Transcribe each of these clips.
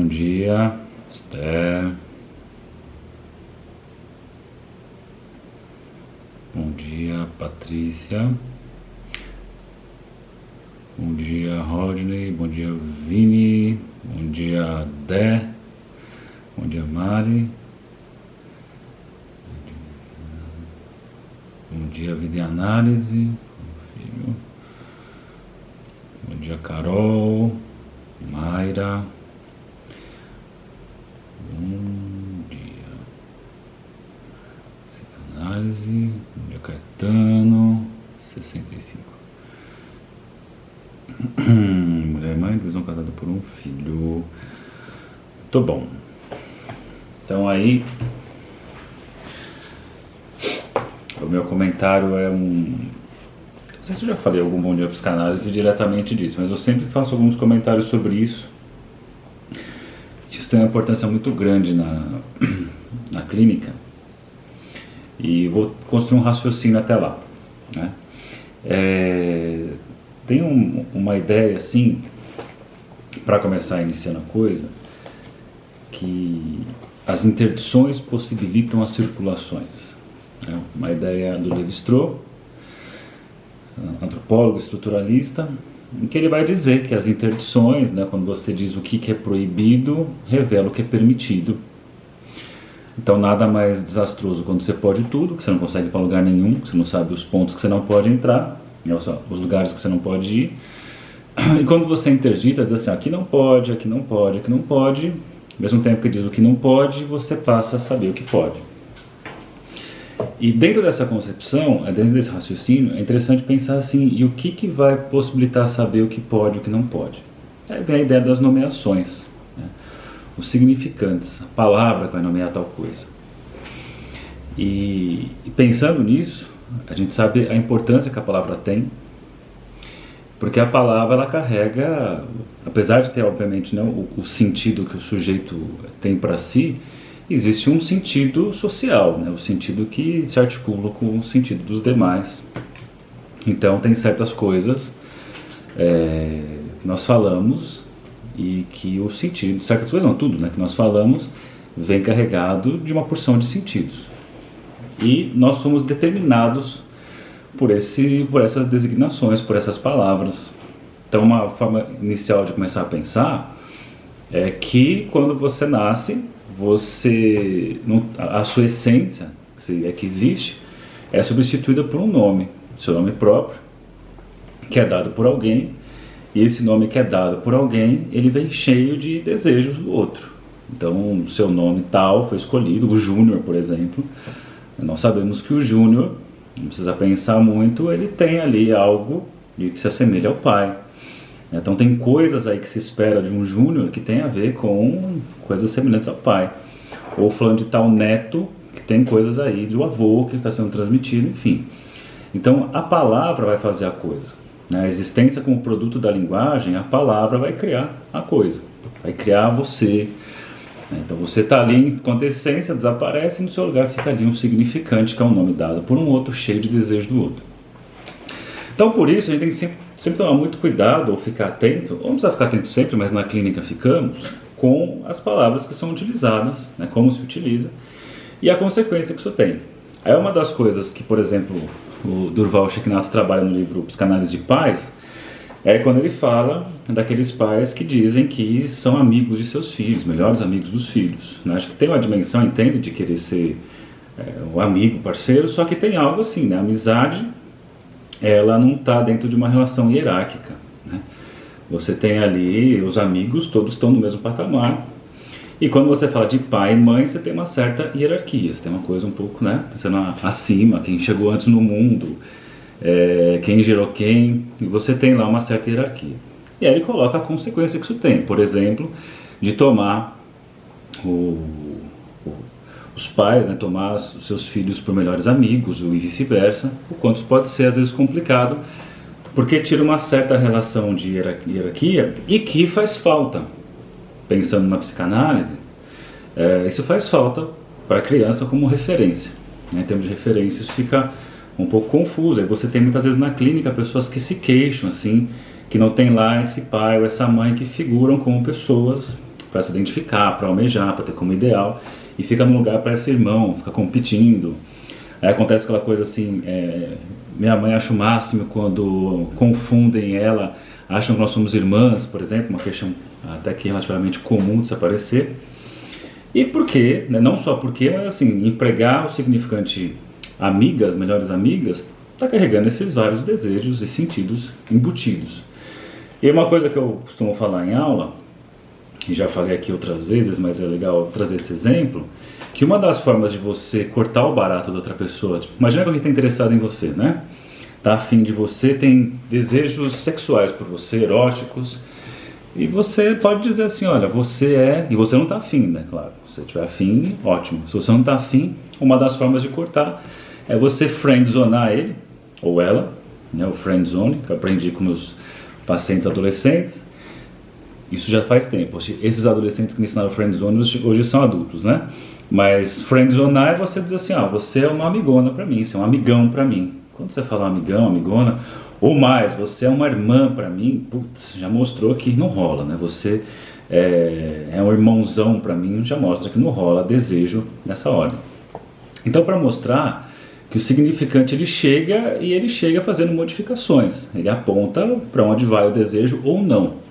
Bom dia, Esther. Bom dia, Patrícia. Bom dia, Rodney. Bom dia, Vini. Bom dia, Dé. Bom dia, Mari. Bom dia, Vida e Análise. Bom dia, Carol. Mayra. Bom dia. Psicanálise. Bom dia, Caetano. 65. Mulher e mãe, divisão casada por um filho. Tô bom. Então aí, o meu comentário é não sei se eu já falei algum Bom Dia Psicanálise diretamente disso, mas eu sempre faço alguns comentários sobre isso. Isso tem uma importância muito grande na clínica. E vou construir um raciocínio até lá, né? Tem uma ideia assim, para começar iniciando a coisa, que as interdições possibilitam as circulações. É uma ideia do Lévi-Strauss, antropólogo estruturalista, em que ele vai dizer que as interdições, né, quando você diz o que é proibido, revela o que é permitido. Então nada mais desastroso quando você pode tudo, que você não consegue ir para lugar nenhum, que você não sabe os pontos que você não pode entrar, os lugares que você não pode ir. E quando você interdita, diz assim, aqui não pode, aqui não pode, aqui não pode, ao mesmo tempo que diz o que não pode, você passa a saber o que pode. E dentro dessa concepção, dentro desse raciocínio, é interessante pensar assim, e o que vai possibilitar saber o que pode e o que não pode? Aí vem a ideia das nomeações, né? Os significantes, a palavra que vai nomear tal coisa. E pensando nisso, a gente sabe a importância que a palavra tem, porque a palavra ela carrega, apesar de ter obviamente não, o sentido que o sujeito tem para si, existe um sentido social, né? O sentido que se articula com o sentido dos demais. Então tem certas coisas que nós falamos e que o sentido, certas coisas não, tudo, né, que nós falamos vem carregado de uma porção de sentidos. E nós somos determinados por essas designações, por essas palavras. Então uma forma inicial de começar a pensar é que quando você nasce, a sua essência, se é que existe, é substituída por um nome, seu nome próprio, que é dado por alguém, e esse nome que é dado por alguém, ele vem cheio de desejos do outro. Então, seu nome tal foi escolhido, o Júnior, por exemplo. Nós sabemos que o Júnior, não precisa pensar muito, ele tem ali algo que se assemelha ao pai. Então tem coisas aí que se espera de um Júnior que tem a ver com coisas semelhantes ao pai. Ou falando de tal neto, que tem coisas aí do avô que está sendo transmitido, enfim. Então a palavra vai fazer a coisa. A existência como produto da linguagem, a palavra vai criar a coisa. Vai criar você. Então você está ali enquanto essência, desaparece e no seu lugar fica ali um significante, que é um nome dado por um outro, cheio de desejo do outro. Então por isso a gente tem que sempre tomar muito cuidado, ou ficar atento, ou não precisa ficar atento sempre, mas na clínica ficamos, com as palavras que são utilizadas, né, como se utiliza, e a consequência que isso tem. Aí uma das coisas que, por exemplo, o Durval Checknath trabalha no livro Psicanálise de Pais, é quando ele fala daqueles pais que dizem que são amigos de seus filhos, melhores amigos dos filhos, né? Acho que tem uma dimensão, entende, de querer ser o amigo, parceiro, só que tem algo assim, né? A amizade, ela não está dentro de uma relação hierárquica, né? Você tem ali os amigos, todos estão no mesmo patamar, e quando você fala de pai e mãe, você tem uma certa hierarquia, você tem uma coisa um pouco, né, pensando acima, quem chegou antes no mundo, quem gerou quem, e você tem lá uma certa hierarquia. E aí ele coloca a consequência que isso tem, por exemplo, de tomar os pais, né, tomar os seus filhos por melhores amigos, e vice-versa, o quanto isso pode ser às vezes complicado, porque tira uma certa relação de hierarquia e que faz falta. Pensando na psicanálise, isso faz falta para a criança como referência, né? Em termos de referência isso fica um pouco confuso. Aí você tem muitas vezes na clínica pessoas que se queixam assim, que não tem lá esse pai ou essa mãe que figuram como pessoas para se identificar, para almejar, para ter como ideal, e fica num lugar para ser irmão, fica competindo. Aí acontece aquela coisa assim, minha mãe acha o máximo quando confundem ela, acham que nós somos irmãs, por exemplo, uma questão até que relativamente comum de se aparecer. E por quê? Né? Não só porque, mas assim, empregar o significante amigas, melhores amigas, está carregando esses vários desejos e sentidos embutidos. E uma coisa que eu costumo falar em aula, e já falei aqui outras vezes, mas é legal trazer esse exemplo, que uma das formas de você cortar o barato da outra pessoa, tipo, imagina que alguém está interessado em você, né? Tá afim de você, tem desejos sexuais por você, eróticos, e você pode dizer assim, olha, você é, e você não está afim, né, claro, se você estiver afim, ótimo, se você não está afim, uma das formas de cortar é você friendzonar ele, ou ela, né, o friendzone, que eu aprendi com meus pacientes adolescentes. Isso já faz tempo, esses adolescentes que me ensinaram friendzone hoje são adultos, né? Mas friendzonar é você dizer assim, você é uma amigona pra mim, você é um amigão pra mim. Quando você fala amigão, amigona, ou mais, você é uma irmã pra mim, putz, já mostrou que não rola, né? Você é um irmãozão pra mim, já mostra que não rola desejo nessa ordem. Então, para mostrar que o significante ele chega fazendo modificações, ele aponta para onde vai o desejo ou não.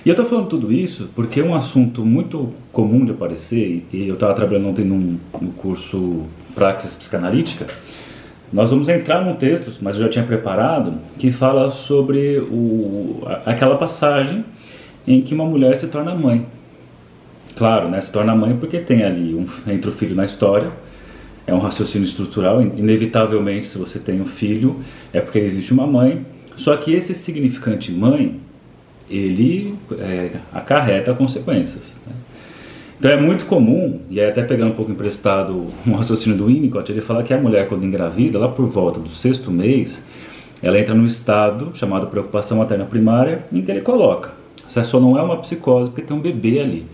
E eu estou falando tudo isso porque é um assunto muito comum de aparecer, e eu estava trabalhando ontem no curso Praxis Psicanalítica. Nós vamos entrar num texto, mas eu já tinha preparado, que fala sobre aquela passagem em que uma mulher se torna mãe. Claro, né, se torna mãe porque tem ali entra o filho na história, é um raciocínio estrutural, inevitavelmente se você tem um filho é porque existe uma mãe, só que esse significante mãe, ele acarreta consequências, né? Então é muito comum, e aí até pegando um pouco emprestado um raciocínio do Winnicott, ele fala que a mulher quando engravida, lá por volta do 6º mês, ela entra num estado chamado preocupação materna primária, em que ele coloca, você só não é uma psicose porque tem um bebê ali,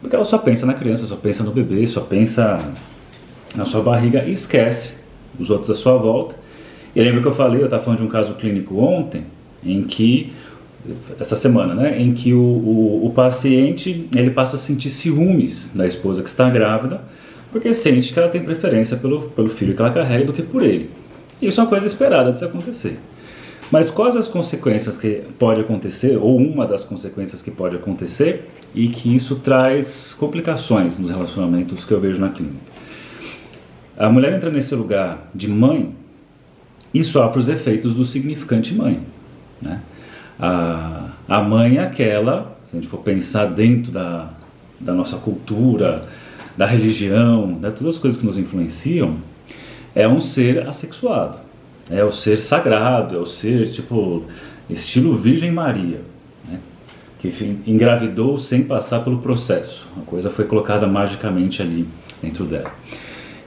porque ela só pensa na criança, só pensa no bebê, só pensa na sua barriga e esquece os outros à sua volta. E lembra que eu falei, eu estava falando de um caso clínico ontem, em que essa semana, né, em que o paciente ele passa a sentir ciúmes da esposa que está grávida, porque sente que ela tem preferência pelo filho que ela carrega do que por ele. Isso é uma coisa esperada de se acontecer. Mas quais as consequências que pode acontecer, ou uma das consequências que pode acontecer, e que isso traz complicações nos relacionamentos que eu vejo na clínica? A mulher entra nesse lugar de mãe e sofre os efeitos do significante mãe, né? A mãe é aquela, se a gente for pensar dentro da nossa cultura, da religião, né, todas as coisas que nos influenciam, é um ser assexuado, é o ser sagrado, é o ser tipo estilo Virgem Maria, né, que engravidou sem passar pelo processo, a coisa foi colocada magicamente ali dentro dela.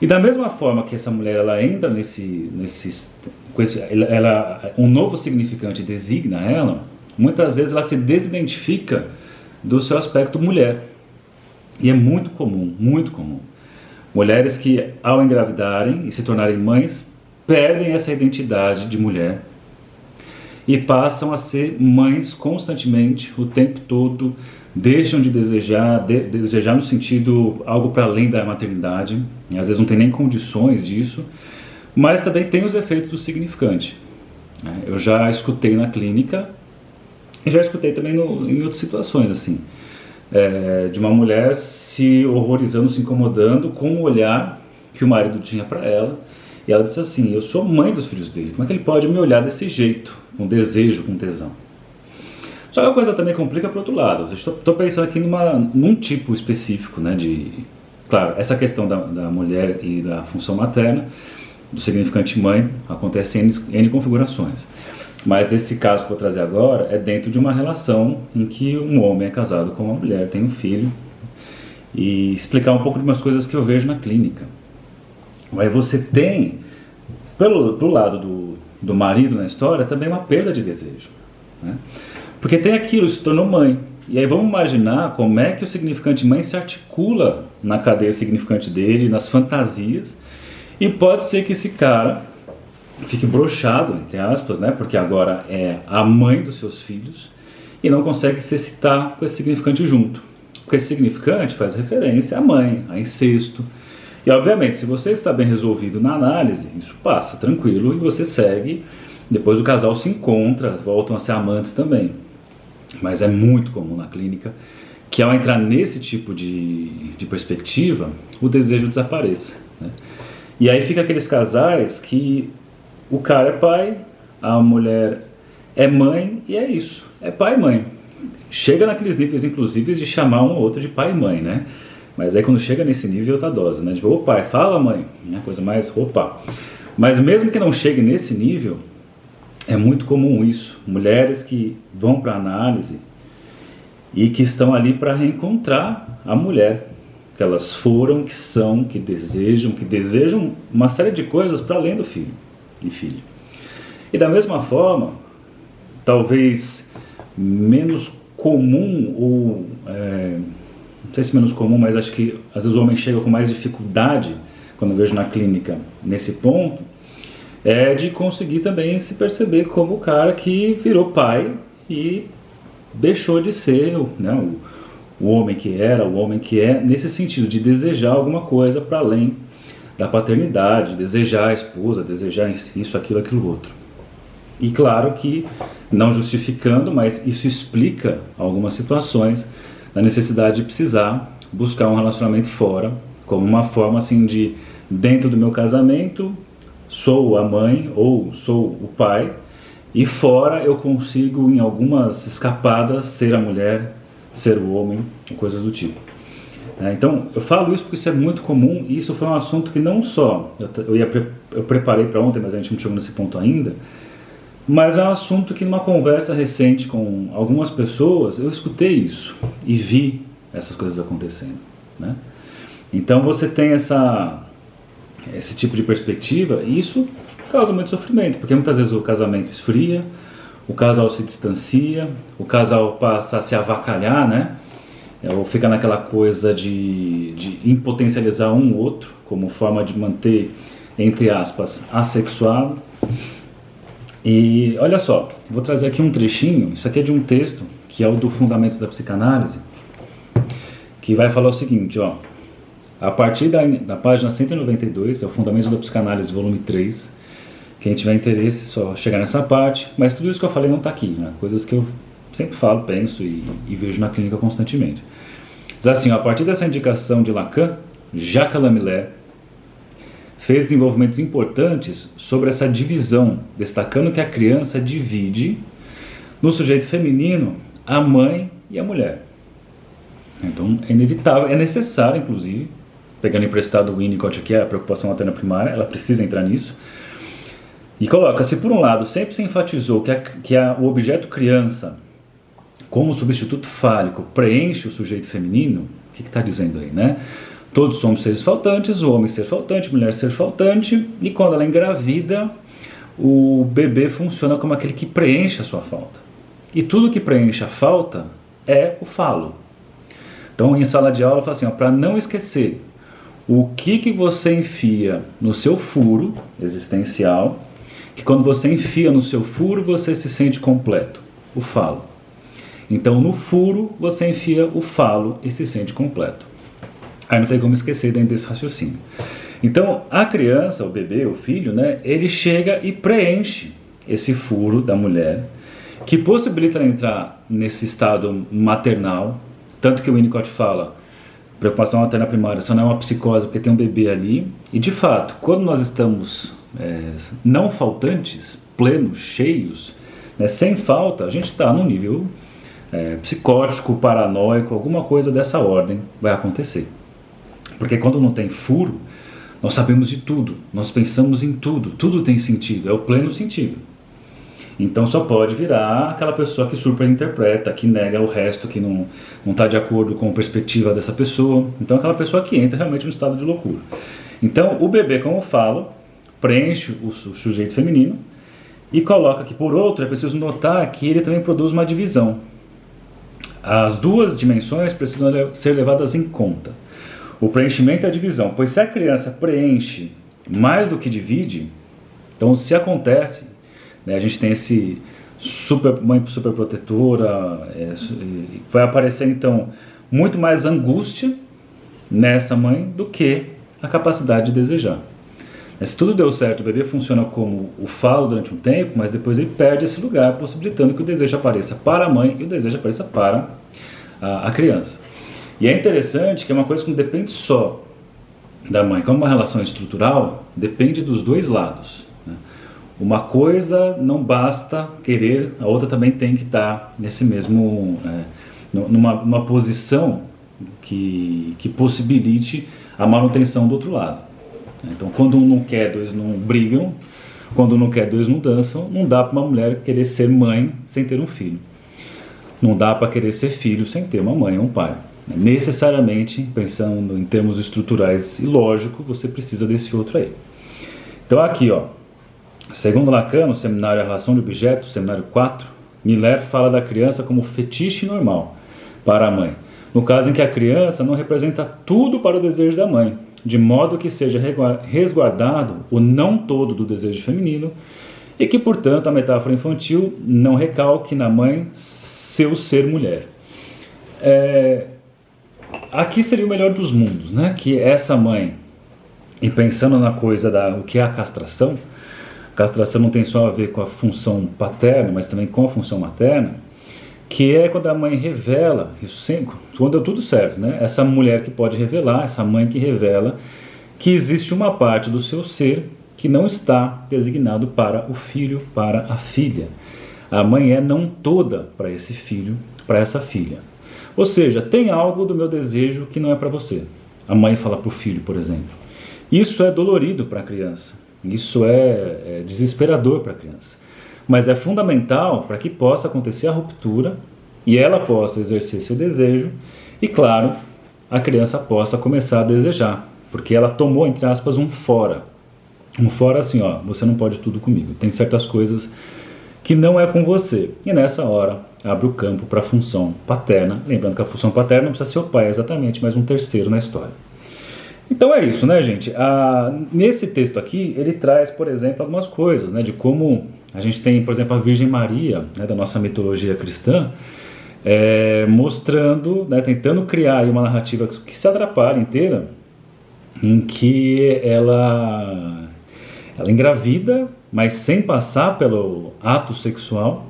E da mesma forma que essa mulher ela entra um novo significante designa ela, muitas vezes ela se desidentifica do seu aspecto mulher. E é muito comum, mulheres que ao engravidarem e se tornarem mães, perdem essa identidade de mulher e passam a ser mães constantemente, o tempo todo, deixam de desejar no sentido algo para além da maternidade, e às vezes não tem nem condições disso, mas também tem os efeitos do significante. Eu já escutei na clínica, e já escutei também em outras situações, assim, de uma mulher se horrorizando, se incomodando com o olhar que o marido tinha para ela, e ela disse assim, eu sou mãe dos filhos dele, como é que ele pode me olhar desse jeito, com desejo, com tesão? Só que a coisa também complica para o outro lado. Estou pensando aqui num tipo específico, né, claro, essa questão da mulher e da função materna, do significante mãe, acontece em N configurações. Mas esse caso que eu vou trazer agora é dentro de uma relação em que um homem é casado com uma mulher, tem um filho, e explicar um pouco de umas coisas que eu vejo na clínica. Aí você tem, pelo lado do marido na história, também uma perda de desejo, né? Porque tem aquilo, se tornou mãe. E aí vamos imaginar como é que o significante mãe se articula na cadeia significante dele, nas fantasias. E pode ser que esse cara fique broxado, entre aspas, né? Porque agora é a mãe dos seus filhos e não consegue se excitar com esse significante junto. significante faz referência à mãe, a incesto. E obviamente, se você está bem resolvido na análise, isso passa tranquilo e você segue. Depois o casal se encontra, voltam a ser amantes também. Mas é muito comum na clínica que ao entrar nesse tipo de perspectiva, o desejo desapareça, né? E aí fica aqueles casais que o cara é pai, a mulher é mãe e é isso, é pai e mãe. Chega naqueles níveis, inclusive, de chamar um ou outro de pai e mãe, né? Mas aí quando chega nesse nível é outra dose, né? Tipo, ô pai, fala mãe, né? Coisa mais, opa. Mas mesmo que não chegue nesse nível, é muito comum isso. Mulheres que vão para análise e que estão ali para reencontrar a mulher que elas foram, que são, que desejam uma série de coisas para além do filho e filha. E da mesma forma, talvez menos comum, ou não sei se menos comum, mas acho que às vezes o homem chega com mais dificuldade, quando eu vejo na clínica nesse ponto, é de conseguir também se perceber como o cara que virou pai e deixou de ser, né, o homem que era, o homem que é, nesse sentido de desejar alguma coisa para além da paternidade, desejar a esposa, desejar isso, aquilo, outro. E claro que, não justificando, mas isso explica algumas situações da necessidade de precisar buscar um relacionamento fora, como uma forma assim de, dentro do meu casamento, sou a mãe ou sou o pai, e fora eu consigo, em algumas escapadas, ser a mulher, ser o homem, coisas do tipo. Então, eu falo isso porque isso é muito comum, e isso foi um assunto que não só, eu preparei para ontem, mas a gente não chegou nesse ponto ainda, mas é um assunto que numa conversa recente com algumas pessoas, eu escutei isso, e vi essas coisas acontecendo, né? Então você tem esse tipo de perspectiva, e isso causa muito sofrimento, porque muitas vezes o casamento esfria, o casal se distancia, o casal passa a se avacalhar, né? Ou fica naquela coisa de impotencializar um outro, como forma de manter, entre aspas, assexuado. E olha só, vou trazer aqui um trechinho, isso aqui é de um texto, que é o do Fundamentos da Psicanálise, que vai falar o seguinte, ó, a partir da página 192, é o Fundamentos da Psicanálise, volume 3, quem tiver interesse, só chegar nessa parte, mas tudo isso que eu falei não está aqui, né? Coisas que eu sempre falo, penso e vejo na clínica constantemente. Diz assim, ó, a partir dessa indicação de Lacan, Jacques Lamillère fez desenvolvimentos importantes sobre essa divisão, destacando que a criança divide no sujeito feminino a mãe e a mulher. Então é inevitável, é necessário inclusive, pegando emprestado o Winnicott aqui, a preocupação materna primária, ela precisa entrar nisso. E coloca-se, por um lado, sempre se enfatizou que o objeto criança, como substituto fálico, preenche o sujeito feminino. O que está dizendo aí, né? Todos somos seres faltantes, o homem ser faltante, a mulher ser faltante, e quando ela engravida, o bebê funciona como aquele que preenche a sua falta. E tudo que preenche a falta é o falo. Então, em sala de aula, eu falo assim, para não esquecer o que você enfia no seu furo existencial, que quando você enfia no seu furo, você se sente completo, o falo. Então, no furo, você enfia o falo e se sente completo. Aí não tem como esquecer dentro desse raciocínio. Então, a criança, o bebê, o filho, né, ele chega e preenche esse furo da mulher, que possibilita ela entrar nesse estado maternal, tanto que o Winnicott fala, preocupação materna primária só não é uma psicose porque tem um bebê ali, e de fato, quando nós estamos não faltantes, plenos, cheios, né, sem falta, a gente está num nível psicótico, paranoico, alguma coisa dessa ordem vai acontecer. Porque quando não tem furo, nós sabemos de tudo, nós pensamos em tudo, tudo tem sentido, é o pleno sentido. Então só pode virar aquela pessoa que superinterpreta, que nega o resto, que não está de acordo com a perspectiva dessa pessoa. Então aquela pessoa que entra realmente no estado de loucura. Então o bebê, como eu falo, preenche o sujeito feminino e coloca que, por outro, é preciso notar que ele também produz uma divisão. As duas dimensões precisam ser levadas em conta. O preenchimento e a divisão, pois se a criança preenche mais do que divide, então se acontece, né, a gente tem mãe superprotetora, vai aparecer então muito mais angústia nessa mãe do que a capacidade de desejar. Se tudo deu certo, o bebê funciona como o falo durante um tempo, mas depois ele perde esse lugar, possibilitando que o desejo apareça para a mãe e o desejo apareça para a criança. E é interessante que é uma coisa que não depende só da mãe, como uma relação estrutural, depende dos dois lados, né? Uma coisa não basta querer, a outra também tem que estar nesse mesmo, numa posição que possibilite a manutenção do outro lado. Então, quando um não quer, dois não brigam. Quando um não quer, dois não dançam. Não dá para uma mulher querer ser mãe sem ter um filho. Não dá para querer ser filho sem ter uma mãe ou um pai. Necessariamente, pensando em termos estruturais e lógico, você precisa desse outro aí. Então aqui, ó, segundo Lacan, no seminário A Relação de Objeto, seminário 4, Miller fala da criança como fetiche normal para a mãe. No caso em que a criança não representa tudo para o desejo da mãe, de modo que seja resguardado o não todo do desejo feminino e que, portanto, a metáfora infantil não recalque na mãe seu ser mulher. Aqui seria o melhor dos mundos, né? Que essa mãe, e pensando na coisa o que é a castração não tem só a ver com a função paterna, mas também com a função materna, que é quando a mãe revela, isso sempre, quando deu tudo certo, né? Essa mulher que pode revelar, essa mãe que revela que existe uma parte do seu ser que não está designado para o filho, para a filha. A mãe é não toda para esse filho, para essa filha. Ou seja, tem algo do meu desejo que não é para você. A mãe fala para o filho, por exemplo. Isso é dolorido para a criança. Isso é desesperador para a criança. Mas é fundamental para que possa acontecer a ruptura e ela possa exercer seu desejo e, claro, a criança possa começar a desejar, porque ela tomou, entre aspas, um fora. Um fora assim, ó, você não pode tudo comigo. Tem certas coisas que não é com você. E nessa hora abre o campo para a função paterna. Lembrando que a função paterna não precisa ser o pai exatamente, mas um terceiro na história. Então é isso, né, gente? Nesse texto aqui, ele traz, por exemplo, algumas coisas, né, de como a gente tem, por exemplo, a Virgem Maria, né, da nossa mitologia cristã, mostrando, né, tentando criar aí uma narrativa que se atrapalha inteira, em que ela engravida, mas sem passar pelo ato sexual.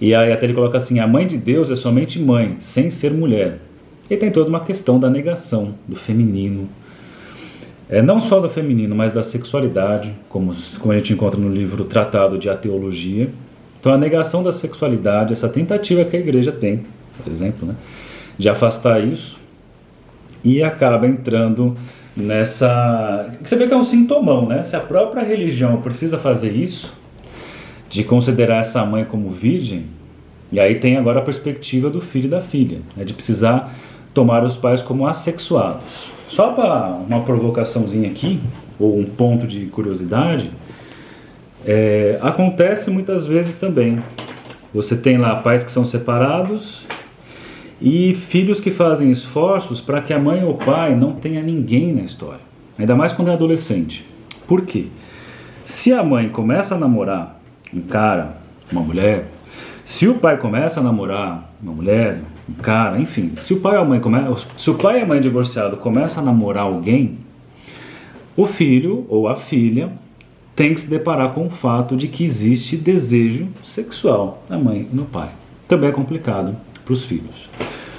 E aí até ele coloca assim, a mãe de Deus é somente mãe, sem ser mulher. E tem toda uma questão da negação do feminino, não só do feminino, mas da sexualidade, como a gente encontra no livro Tratado de Ateologia. Então a negação da sexualidade, essa tentativa que a igreja tem, por exemplo, né, de afastar isso, e acaba entrando nessa... Você vê que é um sintomão, né? Se a própria religião precisa fazer isso, de considerar essa mãe como virgem, e aí tem agora a perspectiva do filho e da filha, né, de precisar tomar os pais como assexuados. Só para uma provocaçãozinha aqui, ou um ponto de curiosidade, acontece muitas vezes também. Você tem lá pais que são separados e filhos que fazem esforços para que a mãe ou o pai não tenha ninguém na história. Ainda mais quando é adolescente. Por quê? Se a mãe começa a namorar um cara, uma mulher, se o pai começa a namorar uma mulher, um cara, enfim, se o pai e a mãe divorciado começam a namorar alguém, o filho ou a filha tem que se deparar com o fato de que existe desejo sexual na mãe e no pai. Também é complicado para os filhos.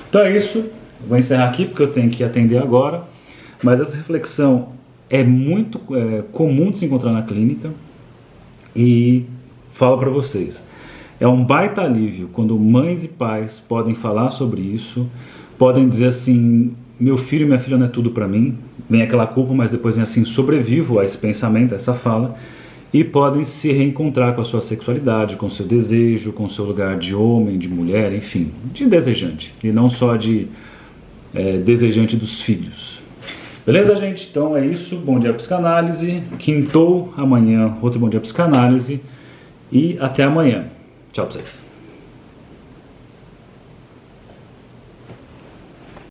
Então é isso, eu vou encerrar aqui porque eu tenho que atender agora, mas essa reflexão é muito comum de se encontrar na clínica e falo para vocês. É um baita alívio quando mães e pais podem falar sobre isso, podem dizer assim, meu filho e minha filha não é tudo para mim, vem aquela culpa, mas depois vem assim, sobrevivo a esse pensamento, a essa fala, e podem se reencontrar com a sua sexualidade, com o seu desejo, com o seu lugar de homem, de mulher, enfim, de desejante, e não só de desejante dos filhos. Beleza, gente? Então é isso, bom dia psicanálise, quintou amanhã, outro bom dia psicanálise, e até amanhã. Tchau pra vocês.